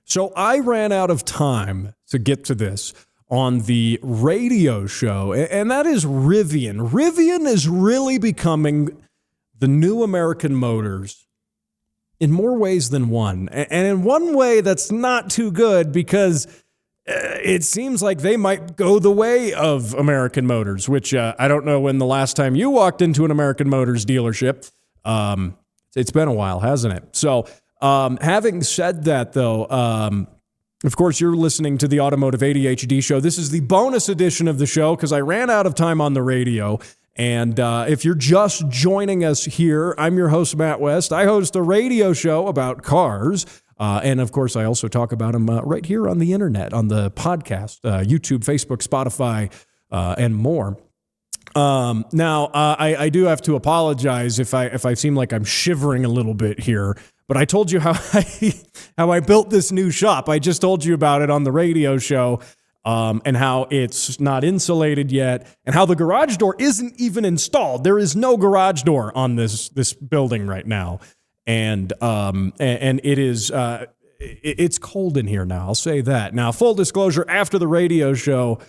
So I ran out of time to get to this on the radio show, and that is Rivian. Rivian is really becoming the new American Motors in more ways than one. And in one way, that's not too good because it seems like they might go the way of American Motors, which I don't know when the last time you walked into an American Motors dealership. It's been a while, hasn't it? So having said that, though, of course, you're listening to the Automotive ADHD show. This is the bonus edition of the show because I ran out of time on the radio. And if you're just joining us here, I'm your host, Matt West. I host a radio show about cars. And, of course, I also talk about them right here on the internet, on the podcast, YouTube, Facebook, Spotify, and more. Now, I do have to apologize if I seem like I'm shivering a little bit here. But I told you how I built this new shop. I just told you about it on the radio show, and how it's not insulated yet, and how the garage door isn't even installed. There is no garage door on this building right now, and it is it's cold in here now. I'll say that. Now, full disclosure, after the radio show,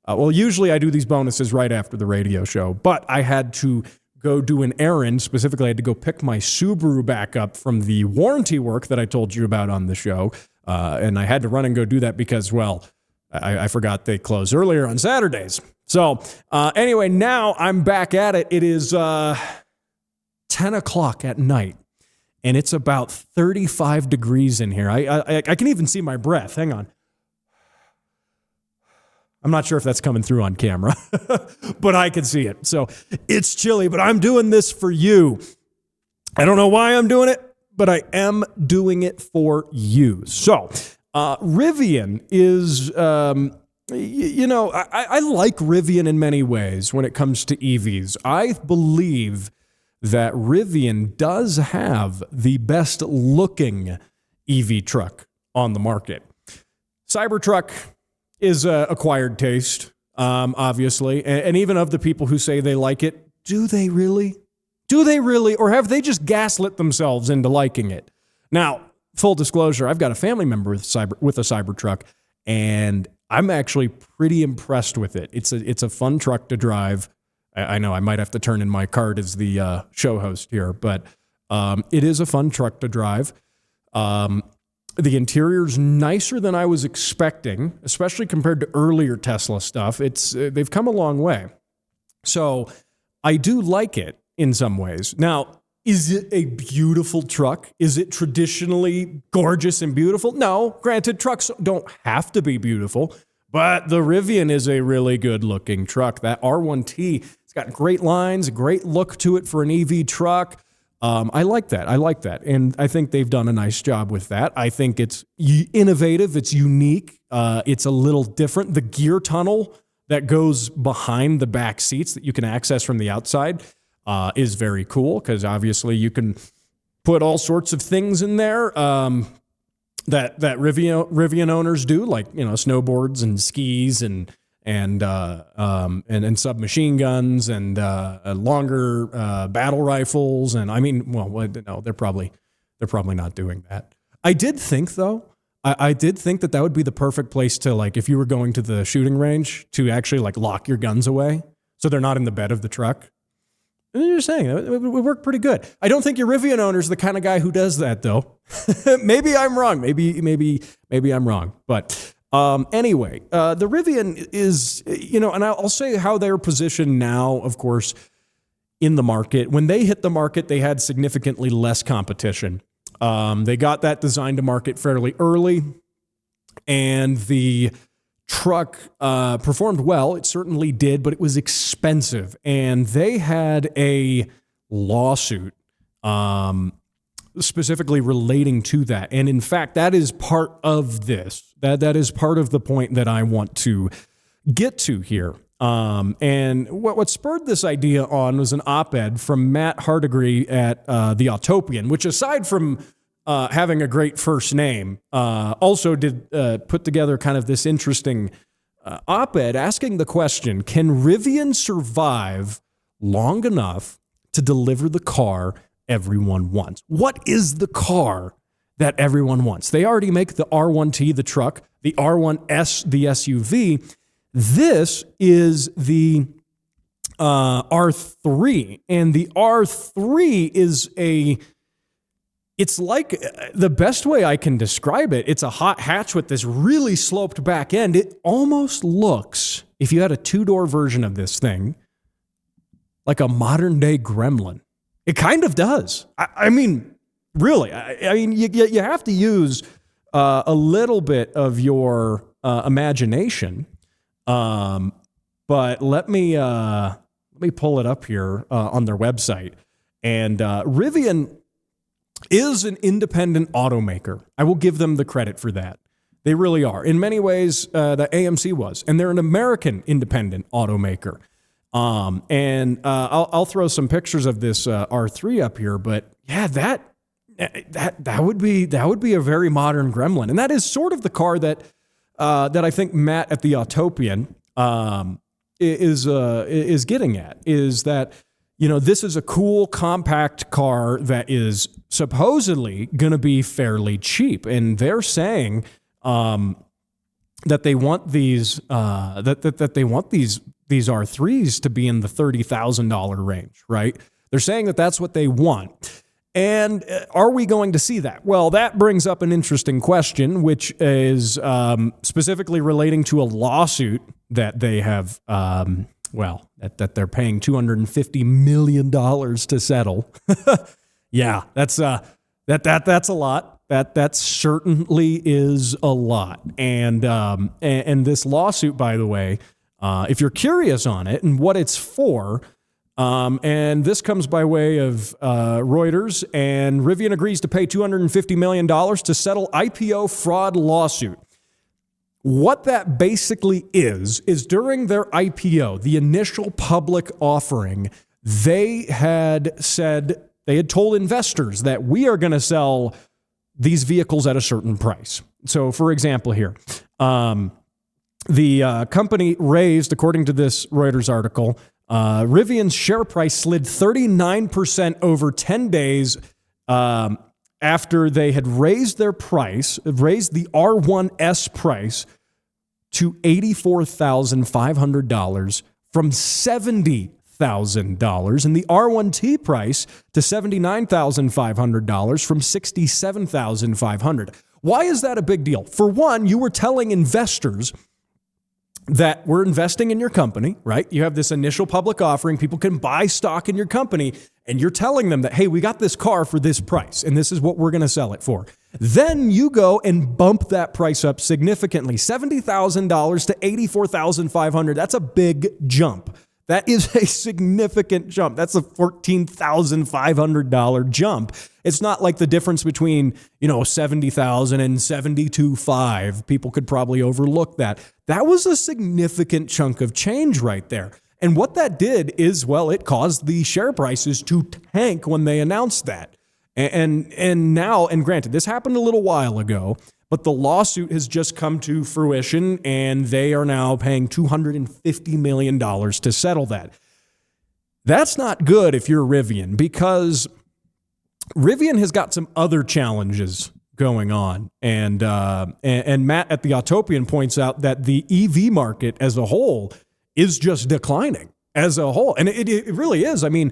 well, usually I do these bonuses right after the radio show, but I had to go do an errand. Specifically, I had to go pick my Subaru back up from the warranty work that I told you about on the show. And I had to run and go do that because, well, I forgot they close earlier on Saturdays. So anyway, now I'm back at it. It is 10 o'clock at night, and it's about 35 degrees in here. I can even see my breath. Hang on. I'm not sure if that's coming through on camera, but I can see it. So it's chilly, but I'm doing this for you. I don't know why I'm doing it, but I am doing it for you. So Rivian is, I like Rivian in many ways when it comes to EVs. I believe that Rivian does have the best looking EV truck on the market. Cybertruck is acquired taste, obviously. And even of the people who say they like it, do they really? Do they really? Or have they just gaslit themselves into liking it? Now, full disclosure, I've got a family member with a Cybertruck, and I'm actually pretty impressed with it. It's a fun truck to drive. I know I might have to turn in my card as the show host here, but it is a fun truck to drive. The interior's nicer than I was expecting, especially compared to earlier Tesla stuff. They've come a long way. So I do like it in some ways. Now, is it a beautiful truck? Is it traditionally gorgeous and beautiful? No. Granted, trucks don't have to be beautiful, but the Rivian is a really good-looking truck. That R1T, it's got great lines, a great look to it for an EV truck. I like that. And I think they've done a nice job with that. I think it's innovative. It's unique. It's a little different. The gear tunnel that goes behind the back seats that you can access from the outside is very cool because obviously you can put all sorts of things in there that Rivian owners do, like, snowboards and skis and submachine guns and longer battle rifles. And I mean, no, they're probably not doing that. I did think, though, I did think that would be the perfect place to, like, if you were going to the shooting range, to actually, like, lock your guns away so they're not in the bed of the truck. And you're saying it would work pretty good. I don't think your Rivian owner's the kind of guy who does that, though. Maybe I'm wrong. Maybe I'm wrong. But anyway, the Rivian is, and I'll say how they're positioned now, of course, in the market. When they hit the market, they had significantly less competition. They got that design to market fairly early, and the truck performed well. It certainly did, but it was expensive. And they had a lawsuit specifically relating to that. And in fact, that is part of this. That is part of the point that I want to get to here. And what spurred this idea on was an op-ed from Matt Hardigree at the Autopian, which, aside from having a great first name, also did put together kind of this interesting op-ed asking the question, can Rivian survive long enough to deliver the car everyone wants? What is the car that everyone wants. They already make the R1T, the truck, the R1S, the SUV. This is the R3, and the R3 is it's like, the best way I can describe it, it's a hot hatch with this really sloped back end. It almost looks, if you had a two-door version of this thing, like a modern-day Gremlin. It kind of does. I mean, really. I mean, you have to use a little bit of your imagination. But let me pull it up here on their website. And Rivian is an independent automaker. I will give them the credit for that. They really are. In many ways, the AMC was. And they're an American independent automaker. And I'll throw some pictures of this R3 up here. But yeah, that would be a very modern Gremlin. And that is sort of the car that I think Matt at the Autopian is getting at, is that, you know, this is a cool, compact car that is supposedly going to be fairly cheap. And they're saying that they want these that they want these R3s to be in the $30,000 range, right? They're saying that that's what they want. And are we going to see that? Well, that brings up an interesting question, which is specifically relating to a lawsuit that they have, that they're paying $250 million to settle. Yeah, that's a lot. That certainly is a lot. And this lawsuit, by the way, if you're curious on it and what it's for, and this comes by way of Reuters, and Rivian agrees to pay $250 million to settle IPO fraud lawsuit. What that basically is during their IPO, the initial public offering, they had told investors that we are going to sell these vehicles at a certain price. So, for example, here, the company raised, according to this Reuters article, Rivian's share price slid 39% over 10 days after they had raised the R1S price to $84,500 from $70,000, and the R1T price to $79,500 from $67,500. Why is that a big deal? For one, you were telling investors that we're investing in your company, right? You have this initial public offering. People can buy stock in your company, and you're telling them that, hey, we got this car for this price, and this is what we're going to sell it for. Then you go and bump that price up significantly, $70,000 to $84,500. That's a big jump. That is a significant jump. That's a $14,500 jump. It's not like the difference between, $70,000 and $72,500. People could probably overlook that. That was a significant chunk of change right there. And what that did is, it caused the share prices to tank when they announced that. And now, and granted, this happened a little while ago, but the lawsuit has just come to fruition, and they are now paying $250 million to settle that. That's not good if you're Rivian, because Rivian has got some other challenges going on. And Matt at the Autopian points out that the EV market as a whole is just declining as a whole. And it really is. I mean,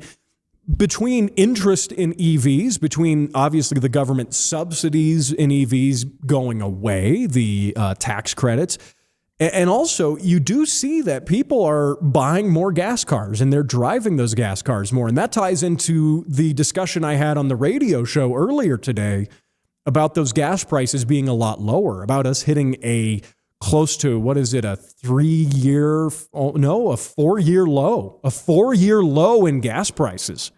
between interest in EVs, between obviously the government subsidies in EVs going away, the tax credits, and also you do see that people are buying more gas cars and they're driving those gas cars more. And that ties into the discussion I had on the radio show earlier today about those gas prices being a lot lower, about us hitting a close to, a 4-year low in gas prices.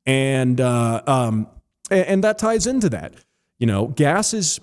And that ties into that. Gas is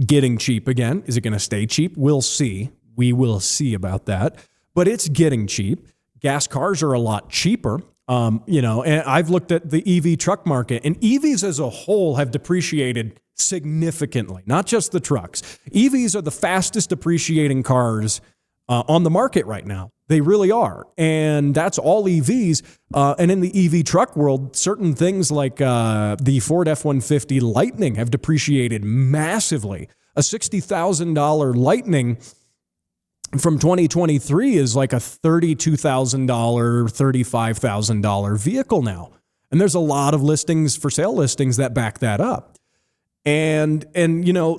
getting cheap again. Is it going to stay cheap? We'll see. We will see about that. But it's getting cheap. Gas cars are a lot cheaper. And I've looked at the EV truck market, and EVs as a whole have depreciated significantly, not just the trucks. EVs are the fastest depreciating cars on the market right now. They really are. And that's all EVs. And in the EV truck world, certain things like the Ford F-150 Lightning have depreciated massively. A $60,000 Lightning from 2023 is like a $32,000, $35,000 vehicle now. And there's a lot of listings, for sale listings, that back that up. And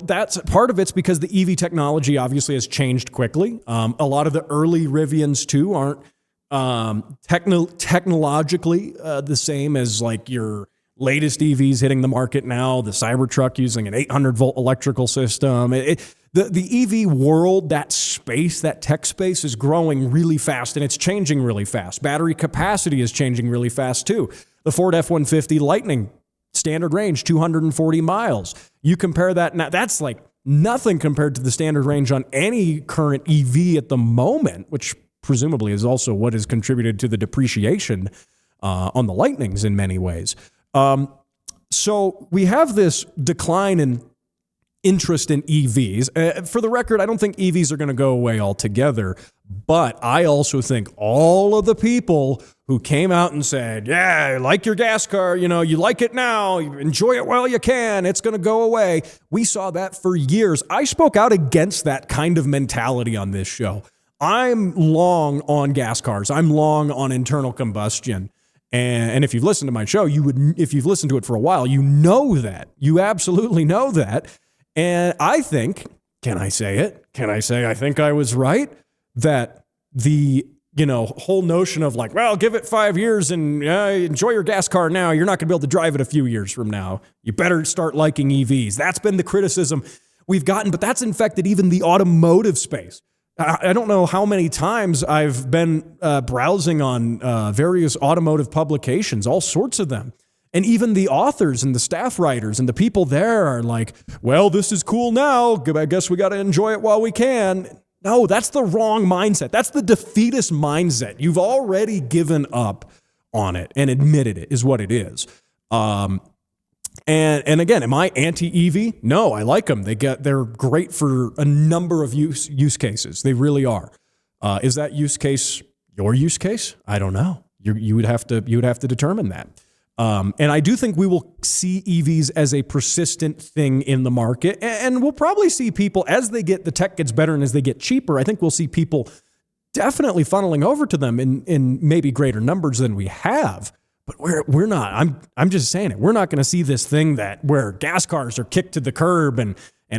that's part of it's because the EV technology obviously has changed quickly. A lot of the early Rivians too aren't technologically the same as like your latest EVs hitting the market now. The Cybertruck using an 800-volt electrical system. The EV world, that space, that tech space is growing really fast, and it's changing really fast. Battery capacity is changing really fast too. The Ford F-150 Lightning, standard range, 240 miles. You compare that now, that's like nothing compared to the standard range on any current EV at the moment, which presumably is also what has contributed to the depreciation on the Lightnings in many ways. So we have this decline in interest in EVs. For the record, I don't think EVs are going to go away altogether, but I also think all of the people who came out and said, yeah, like your gas car, you like it now, you enjoy it while you can, it's going to go away. We saw that for years. I spoke out against that kind of mentality on this show. I'm long on gas cars. I'm long on internal combustion. And if you've listened to my show, if you've listened to it for a while, you know that. You absolutely know that. And I think, can I say it? Can I say I think I was right? That the whole notion of like, well, give it 5 years and enjoy your gas car now. You're not going to be able to drive it a few years from now. You better start liking EVs. That's been the criticism we've gotten, but that's infected even the automotive space. I don't know how many times I've been browsing on various automotive publications, all sorts of them. And even the authors and the staff writers and the people there are like, well, this is cool now. I guess we got to enjoy it while we can. No, that's the wrong mindset. That's the defeatist mindset. You've already given up on it and admitted it is what it is. And again, am I anti-EV? No, I like them. They're great for a number of use cases. They really are. Is that use case your use case? I don't know. You would have to determine that. And I do think we will see EVs as a persistent thing in the market. And we'll probably see people, as the tech gets better and as they get cheaper, I think we'll see people definitely funneling over to them in maybe greater numbers than we have. But we're not. I'm just saying it. We're not going to see this thing where gas cars are kicked to the curb and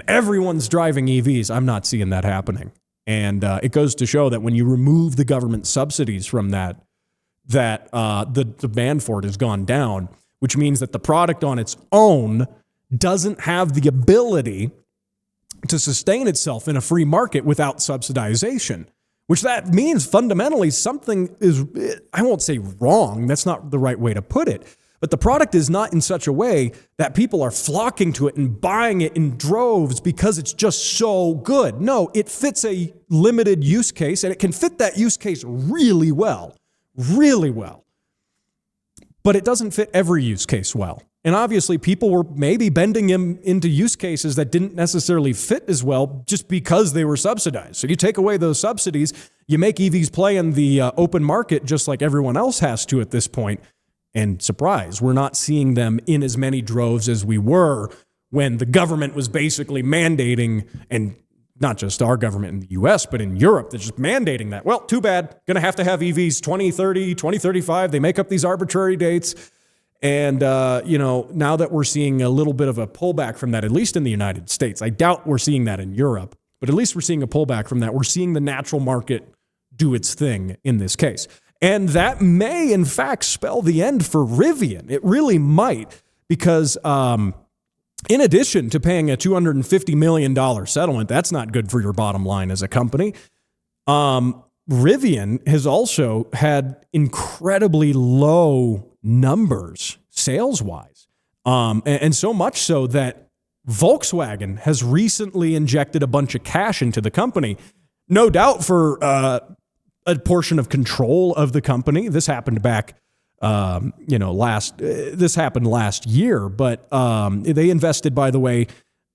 everyone's driving EVs. I'm not seeing that happening. And it goes to show that when you remove the government subsidies from that the demand for it has gone down, which means that the product on its own doesn't have the ability to sustain itself in a free market without subsidization, which that means fundamentally something is, I won't say wrong, that's not the right way to put it, but the product is not in such a way that people are flocking to it and buying it in droves because it's just so good. No, it fits a limited use case, and it can fit that use case really well. Really well. But it doesn't fit every use case well. And obviously people were maybe bending him into use cases that didn't necessarily fit as well just because they were subsidized. So you take away those subsidies, you make EVs play in the open market just like everyone else has to at this point. And surprise, we're not seeing them in as many droves as we were when the government was basically mandating, and not just our government in the US, but in Europe, they're just mandating that. Well, too bad. Going to have EVs 2030, 2035. They make up these arbitrary dates. And, now that we're seeing a little bit of a pullback from that, at least in the United States, I doubt we're seeing that in Europe, but at least we're seeing a pullback from that. We're seeing the natural market do its thing in this case. And that may, in fact, spell the end for Rivian. It really might, because in addition to paying a $250 million settlement, that's not good for your bottom line as a company. Rivian has also had incredibly low numbers sales-wise, and so much so that Volkswagen has recently injected a bunch of cash into the company, no doubt for a portion of control of the company. This happened back this happened last year, but they invested, by the way,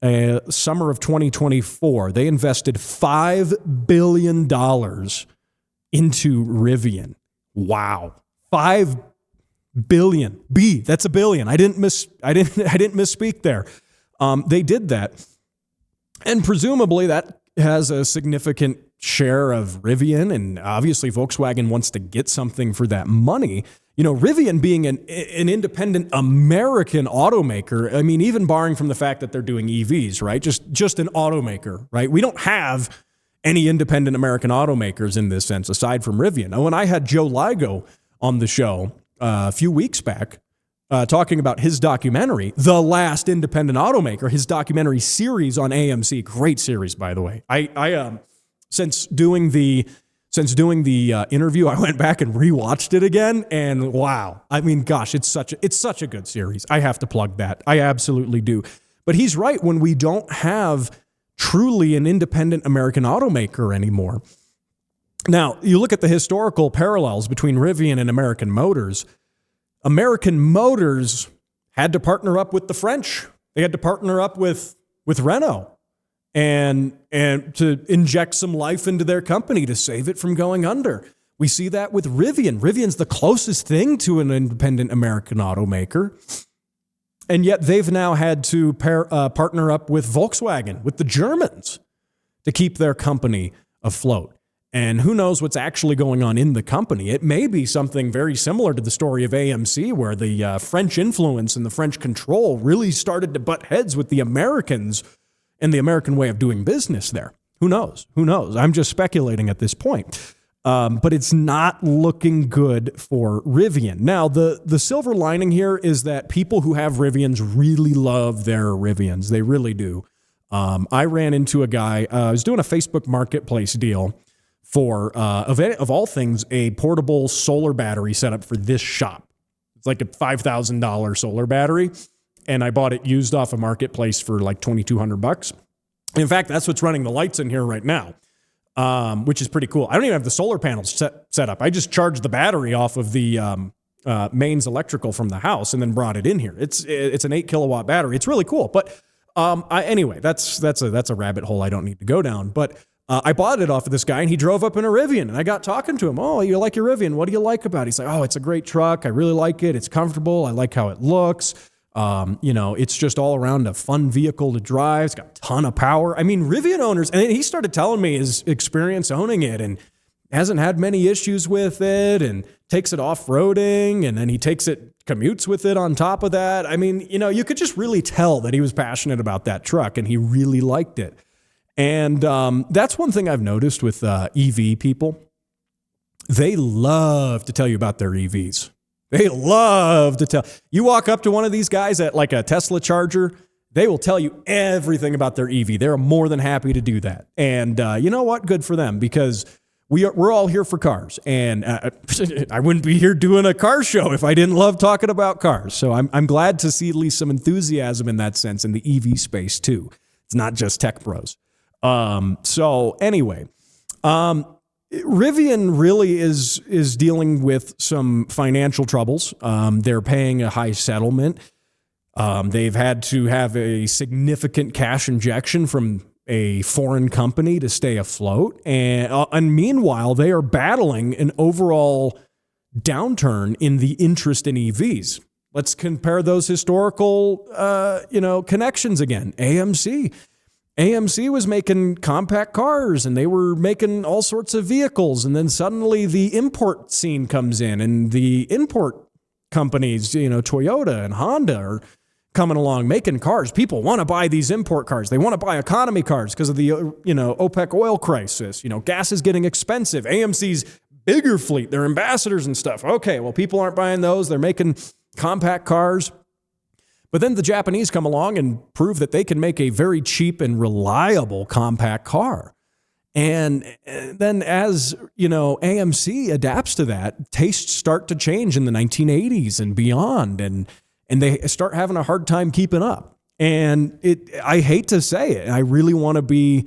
summer of 2024, they invested $5 billion into Rivian. Wow. 5 billion. That's a billion. I didn't misspeak there. They did that. And presumably that has a significant share of Rivian, and obviously Volkswagen wants to get something for that money. You know, Rivian being an independent American automaker, I mean, even barring from the fact that they're doing EVs, right? Just an automaker, right? We don't have any independent American automakers in this sense, aside from Rivian. When I had Joe Ligo on the show a few weeks back, talking about his documentary, The Last Independent Automaker, his documentary series on AMC, great series, by the way. Since doing the interview, I went back and rewatched it again, and wow, I mean, gosh, it's such a good series. I have to plug that. I absolutely do. But he's right. When we don't have truly an independent American automaker anymore. Now, you look at the historical parallels between Rivian and American Motors. American Motors had to partner up with the French. They had to partner up with Renault and to inject some life into their company to save it from going under. We see that with Rivian. Rivian's the closest thing to an independent American automaker. And yet they've now had to partner up with Volkswagen, with the Germans, to keep their company afloat. And who knows what's actually going on in the company. It may be something very similar to the story of AMC, where the French influence and the French control really started to butt heads with the Americans and the American way of doing business there. Who knows? I'm just speculating at this point. But it's not looking good for Rivian. Now, the silver lining here is that people who have Rivians really love their Rivians. They really do. I ran into a guy, I was doing a Facebook marketplace deal for, of all things, a portable solar battery setup for this shop. It's like a $5,000 solar battery, and I bought it used off a marketplace for like $2,200. In fact, that's what's running the lights in here right now, which is pretty cool. I don't even have the solar panels set up. I just charged the battery off of the mains electrical from the house and then brought it in here. It's an 8 kilowatt battery. It's really cool. But anyway, that's a rabbit hole I don't need to go down. But I bought it off of this guy, and he drove up in a Rivian, and I got talking to him. Oh, you like your Rivian? What do you like about it? He's like, oh, it's a great truck. I really like it. It's comfortable. I like how it looks. It's just all around a fun vehicle to drive. It's got a ton of power. I mean, Rivian owners, and he started telling me his experience owning it, and hasn't had many issues with it, and takes it off-roading, and then he commutes with it on top of that. I mean, you could just really tell that he was passionate about that truck, and he really liked it. And that's one thing I've noticed with EV people. They love to tell you about their EVs. They love to tell. You walk up to one of these guys at like a Tesla charger, they will tell you everything about their EV. They're more than happy to do that. And you know what? Good for them, because we're all here for cars. And I wouldn't be here doing a car show if I didn't love talking about cars. So I'm glad to see at least some enthusiasm in that sense in the EV space too. It's not just tech bros. So anyway, Rivian really is dealing with some financial troubles. They're paying a high settlement. They've had to have a significant cash injection from a foreign company to stay afloat. And meanwhile, they are battling an overall downturn in the interest in EVs. Let's compare those historical, connections again. AMC was making compact cars, and they were making all sorts of vehicles. And then suddenly the import scene comes in, and the import companies, Toyota and Honda are coming along making cars. People want to buy these import cars. They want to buy economy cars because of the, OPEC oil crisis. Gas is getting expensive. AMC's bigger fleet, their ambassadors and stuff. Okay, well, people aren't buying those. They're making compact cars. But then the Japanese come along and prove that they can make a very cheap and reliable compact car. And then as, AMC adapts to that, tastes start to change in the 1980s and beyond. And they start having a hard time keeping up. And I hate to say it. I really want to give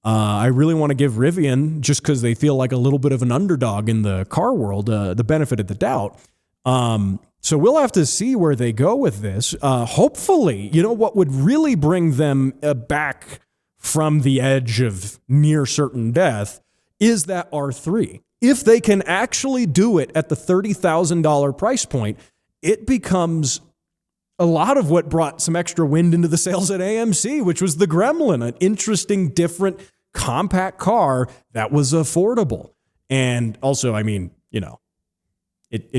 Rivian, just because they feel like a little bit of an underdog in the car world, the benefit of the doubt. So we'll have to see where they go with this. Hopefully, what would really bring them back from the edge of near certain death is that R3. If they can actually do it at the $30,000 price point, it becomes a lot of what brought some extra wind into the sails at AMC, which was the Gremlin, an interesting, different, compact car that was affordable. And also, it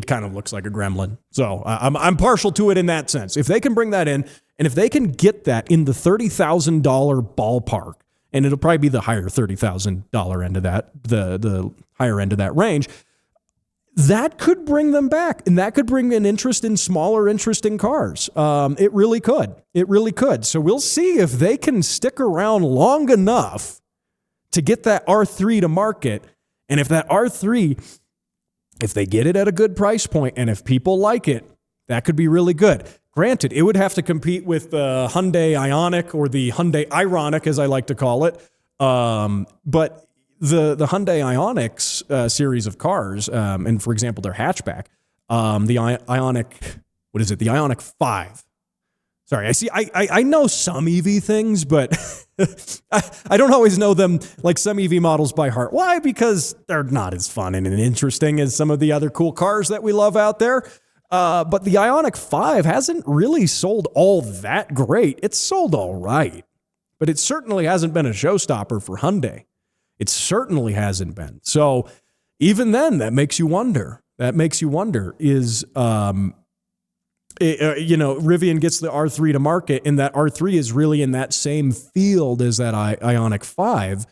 kind of looks like a Gremlin. So I'm partial to it in that sense. If they can bring that in, and if they can get that in the $30,000 ballpark, and it'll probably be the higher $30,000 end of that, the higher end of that range, that could bring them back, and that could bring an interest in smaller, interesting cars. It really could. It really could. So we'll see if they can stick around long enough to get that R3 to market, and if that R3, if they get it at a good price point, and if people like it, that could be really good. Granted, it would have to compete with the Hyundai Ioniq, or the Hyundai Ironic, as I like to call it. But the Hyundai Ioniq series of cars, and for example, their hatchback, the Ioniq, what is it? The Ioniq 5. Sorry, I know some EV things, but I don't always know them, like some EV models, by heart. Why? Because they're not as fun and interesting as some of the other cool cars that we love out there. But the Ioniq 5 hasn't really sold all that great. It's sold all right, but it certainly hasn't been a showstopper for Hyundai. It certainly hasn't been. So even then, that makes you wonder. Is Rivian gets the R3 to market, and that R3 is really in that same field as that Ioniq 5.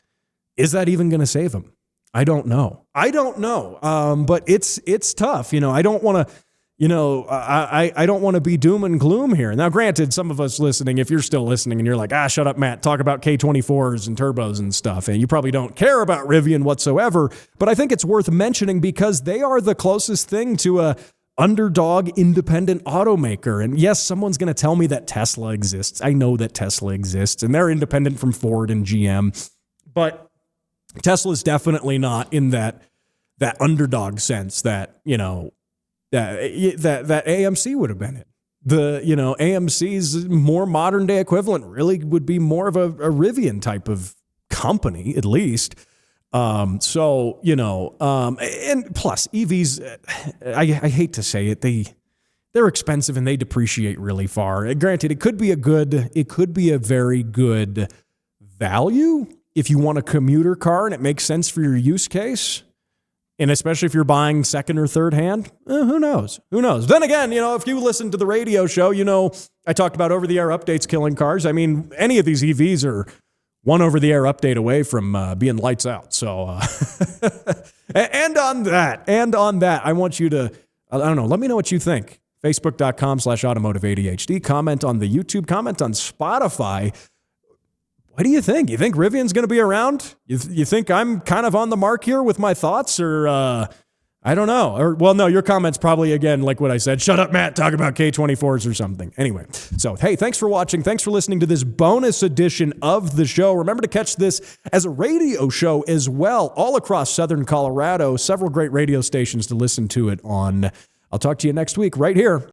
Is that even going to save them? I don't know. But it's tough. I don't want to. I don't want to be doom and gloom here. Now, granted, some of us listening, if you're still listening and you're like, shut up, Matt, talk about K24s and turbos and stuff, and you probably don't care about Rivian whatsoever, but I think it's worth mentioning because they are the closest thing to a underdog independent automaker. And yes, someone's going to tell me that Tesla exists. I know that Tesla exists, and they're independent from Ford and GM, but Tesla's definitely not in that underdog sense that, that AMC would have been in. AMC's more modern day equivalent really would be more of a Rivian type of company, at least. And plus EVs, I hate to say it, they're expensive and they depreciate really far. Granted, it could be a very good value if you want a commuter car and it makes sense for your use case. And especially if you're buying second or third hand, who knows? Then again, if you listen to the radio show, I talked about over-the-air updates killing cars. I mean, any of these EVs are one over-the-air update away from being lights out. So, and on that, I want you to, let me know what you think. Facebook.com/automotive-ADHD. Comment on the YouTube, comment on Spotify. What do you think? You think Rivian's going to be around? You think I'm kind of on the mark here with my thoughts, or I don't know. Or, well, no, your comments probably, again, like what I said, shut up, Matt, talk about K24s or something. Anyway, so, hey, thanks for watching. Thanks for listening to this bonus edition of the show. Remember to catch this as a radio show as well, all across Southern Colorado. Several great radio stations to listen to it on. I'll talk to you next week right here